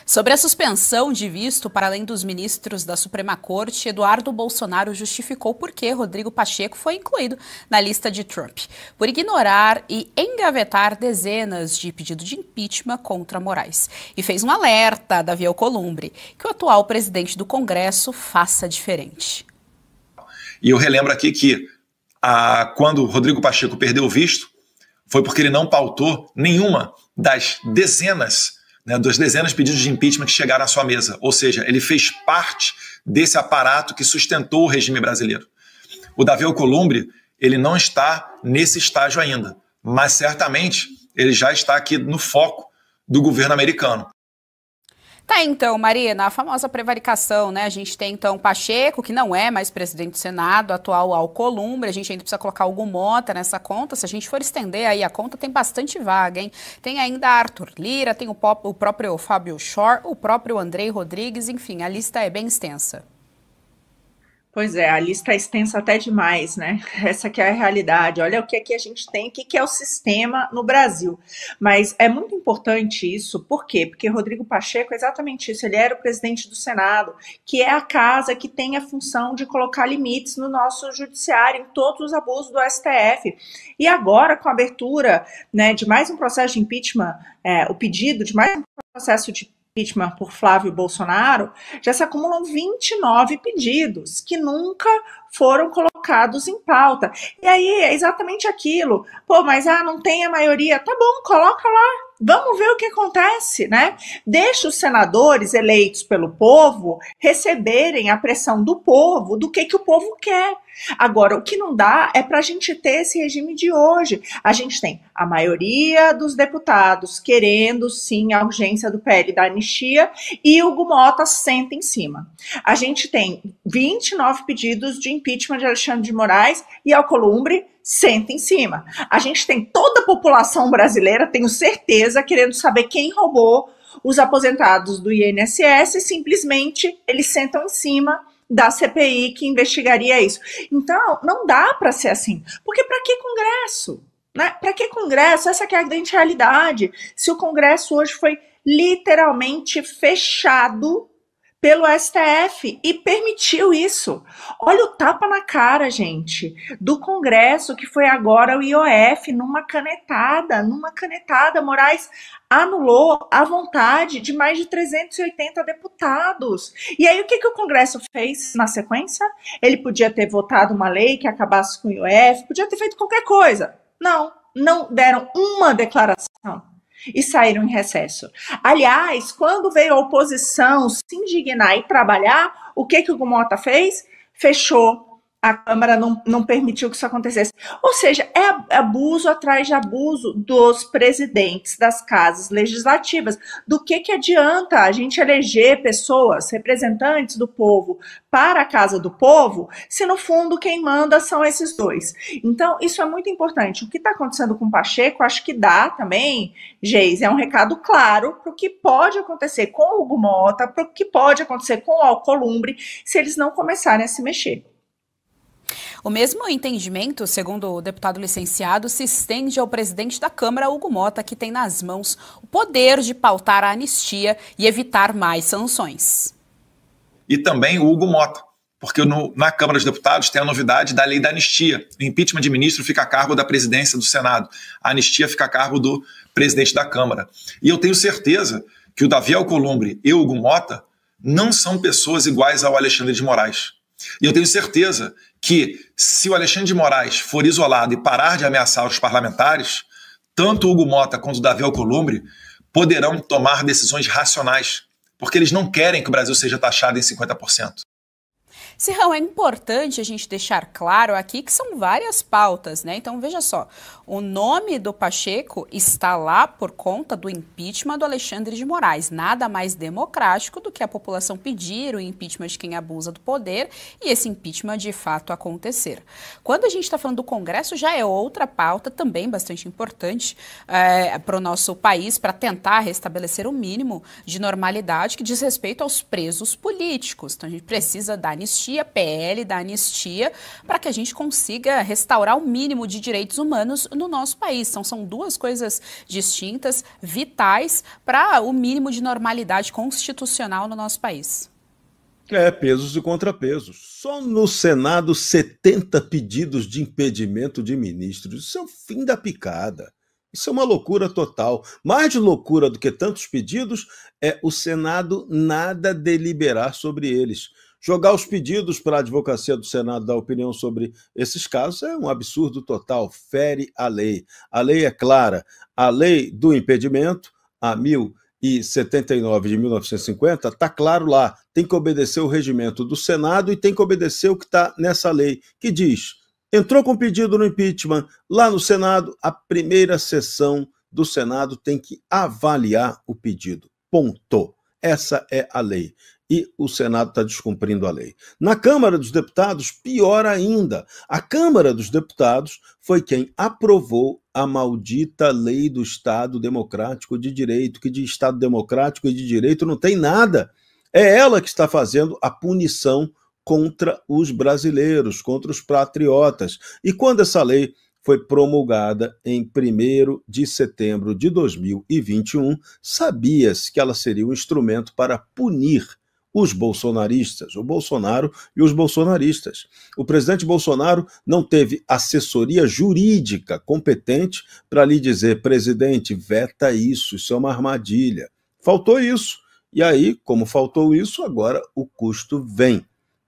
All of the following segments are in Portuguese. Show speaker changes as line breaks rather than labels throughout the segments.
Sobre a suspensão de visto para além dos ministros da Suprema Corte, Eduardo Bolsonaro justificou por que Rodrigo Pacheco foi incluído na lista de Trump, por ignorar e engavetar dezenas de pedidos de impeachment contra Moraes. E fez um alerta, Davi Alcolumbre, que o atual presidente do Congresso faça diferente.
E eu relembro aqui que quando Rodrigo Pacheco perdeu o visto, foi porque ele não pautou nenhuma das dezenas de pedidos de impeachment que chegaram à sua mesa. Ou seja, ele fez parte desse aparato que sustentou o regime brasileiro. O Davi Alcolumbre, ele não está nesse estágio ainda, mas certamente ele já está aqui no foco do governo americano.
Tá, então, Marina, a famosa prevaricação, né? A gente tem, então, Pacheco, que não é mais presidente do Senado, atual Alcolumbre, a gente ainda precisa colocar algum Mota nessa conta. Se a gente for estender aí a conta, tem bastante vaga, hein? Tem ainda Arthur Lira, tem o próprio Fábio Shor, o próprio Andrei Rodrigues, enfim, a lista é bem extensa.
Pois é, a lista é extensa até demais, né? Essa que é a realidade. Olha o que aqui a gente tem, o que é o sistema no Brasil. Mas é muito importante isso, por quê? Porque Rodrigo Pacheco é exatamente isso, ele era o presidente do Senado, que é a casa que tem a função de colocar limites no nosso judiciário, em todos os abusos do STF. E agora, com a abertura, né, de mais um processo de impeachment, o pedido de mais um processo de impeachment por Flávio Bolsonaro, já se acumulam 29 pedidos que nunca foram colocados em pauta. E aí é exatamente aquilo. Pô, mas não tem a maioria. Tá bom, coloca lá. Vamos ver o que acontece, né? Deixa os senadores eleitos pelo povo receberem a pressão do povo, do que o povo quer. Agora, o que não dá é para a gente ter esse regime de hoje. A gente tem a maioria dos deputados querendo, sim, a urgência do PL da anistia e o Hugo Mota senta em cima. A gente tem 29 pedidos de impeachment de Alexandre de Moraes e Alcolumbre senta em cima. A gente tem toda a população brasileira, tenho certeza, querendo saber quem roubou os aposentados do INSS e simplesmente eles sentam em cima da CPI que investigaria isso. Então, não dá para ser assim. Porque para que Congresso? Né? Para que Congresso? Essa que é a grande realidade. Se o Congresso hoje foi literalmente fechado pelo STF e permitiu isso. Olha o tapa na cara, gente, do Congresso, que foi agora o IOF, numa canetada, Moraes anulou a vontade de mais de 380 deputados. E aí o que o Congresso fez na sequência? Ele podia ter votado uma lei que acabasse com o IOF, podia ter feito qualquer coisa. Não deram uma declaração e saíram em recesso. Aliás, quando veio a oposição se indignar e trabalhar, o que o Hugo Mota fez? Fechou. A Câmara não permitiu que isso acontecesse. Ou seja, é abuso atrás de abuso dos presidentes das casas legislativas. Do que adianta a gente eleger pessoas, representantes do povo, para a casa do povo, se no fundo quem manda são esses dois? Então, isso é muito importante. O que está acontecendo com o Pacheco, acho que dá também, Geis, é um recado claro para o que pode acontecer com o Hugo Mota, para o que pode acontecer com o Alcolumbre, se eles não começarem a se mexer.
O mesmo entendimento, segundo o deputado licenciado, se estende ao presidente da Câmara, Hugo Mota, que tem nas mãos o poder de pautar a anistia e evitar mais sanções.
E também o Hugo Mota, porque na Câmara dos Deputados tem a novidade da lei da anistia. O impeachment de ministro fica a cargo da presidência do Senado. A anistia fica a cargo do presidente da Câmara. E eu tenho certeza que o Davi Alcolumbre e o Hugo Mota não são pessoas iguais ao Alexandre de Moraes. E eu tenho certeza que, se o Alexandre de Moraes for isolado e parar de ameaçar os parlamentares, tanto o Hugo Mota quanto o Davi Alcolumbre poderão tomar decisões racionais, porque eles não querem que o Brasil seja taxado em 50%.
Cirrão, é importante a gente deixar claro aqui que são várias pautas, né? Então, veja só, o nome do Pacheco está lá por conta do impeachment do Alexandre de Moraes. Nada mais democrático do que a população pedir o impeachment de quem abusa do poder e esse impeachment de fato acontecer. Quando a gente está falando do Congresso, já é outra pauta também bastante importante para o nosso país, para tentar restabelecer o mínimo de normalidade que diz respeito aos presos políticos. Então, a gente precisa da anistia PL da anistia, para que a gente consiga restaurar o mínimo de direitos humanos no nosso país. Então, são duas coisas distintas, vitais, para o mínimo de normalidade constitucional no nosso país.
Pesos e contrapesos. Só no Senado, 70 pedidos de impedimento de ministros. Isso é o fim da picada. Isso é uma loucura total. Mais de loucura do que tantos pedidos é o Senado nada deliberar sobre eles. Jogar os pedidos para a advocacia do Senado dar opinião sobre esses casos é um absurdo total, fere a lei. A lei é clara. A lei do impedimento, a 1079 de 1950, está claro lá. Tem que obedecer o regimento do Senado e tem que obedecer o que está nessa lei, que diz: entrou com pedido no impeachment lá no Senado, a primeira sessão do Senado tem que avaliar o pedido. Ponto. Essa é a lei. E o Senado está descumprindo a lei. Na Câmara dos Deputados, pior ainda. A Câmara dos Deputados foi quem aprovou a maldita lei do Estado Democrático de Direito, que de Estado Democrático e de Direito não tem nada. É ela que está fazendo a punição contra os brasileiros, contra os patriotas. E quando essa lei foi promulgada em 1º de setembro de 2021, sabia-se que ela seria um instrumento para punir os bolsonaristas, o Bolsonaro e os bolsonaristas. O presidente Bolsonaro não teve assessoria jurídica competente para lhe dizer: presidente, veta isso é uma armadilha. Faltou isso. E aí, como faltou isso, agora o custo vem.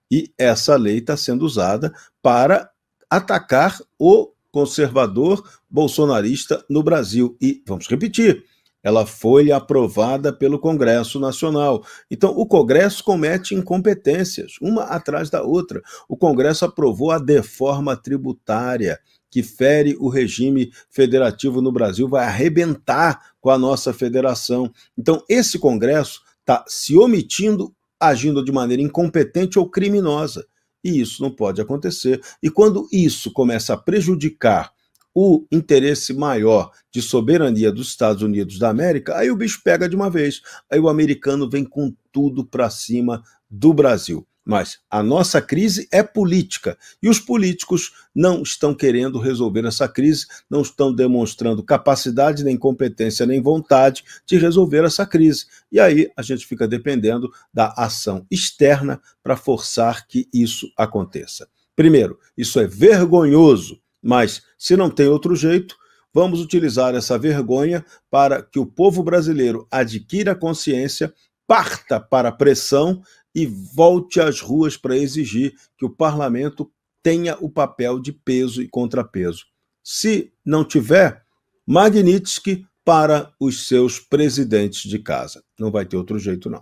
E essa lei está sendo usada para atacar o conservador bolsonarista no Brasil. E, vamos repetir, ela foi aprovada pelo Congresso Nacional. Então, o Congresso comete incompetências, uma atrás da outra. O Congresso aprovou a deforma tributária, que fere o regime federativo no Brasil, vai arrebentar com a nossa federação. Então, esse Congresso está se omitindo, agindo de maneira incompetente ou criminosa. E isso não pode acontecer. E quando isso começa a prejudicar o interesse maior de soberania dos Estados Unidos da América, aí o bicho pega de uma vez. Aí o americano vem com tudo para cima do Brasil. Mas a nossa crise é política e os políticos não estão querendo resolver essa crise, não estão demonstrando capacidade, nem competência, nem vontade de resolver essa crise. E aí a gente fica dependendo da ação externa para forçar que isso aconteça. Primeiro, isso é vergonhoso, mas se não tem outro jeito, vamos utilizar essa vergonha para que o povo brasileiro adquira consciência, parta para a pressão e volte às ruas para exigir que o parlamento tenha o papel de peso e contrapeso. Se não tiver, Magnitsky para os seus presidentes de casa. Não vai ter outro jeito, não.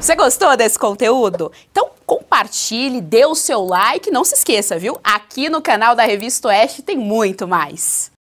Você gostou desse conteúdo? Então compartilhe, dê o seu like, não se esqueça, viu? Aqui no canal da Revista Oeste tem muito mais.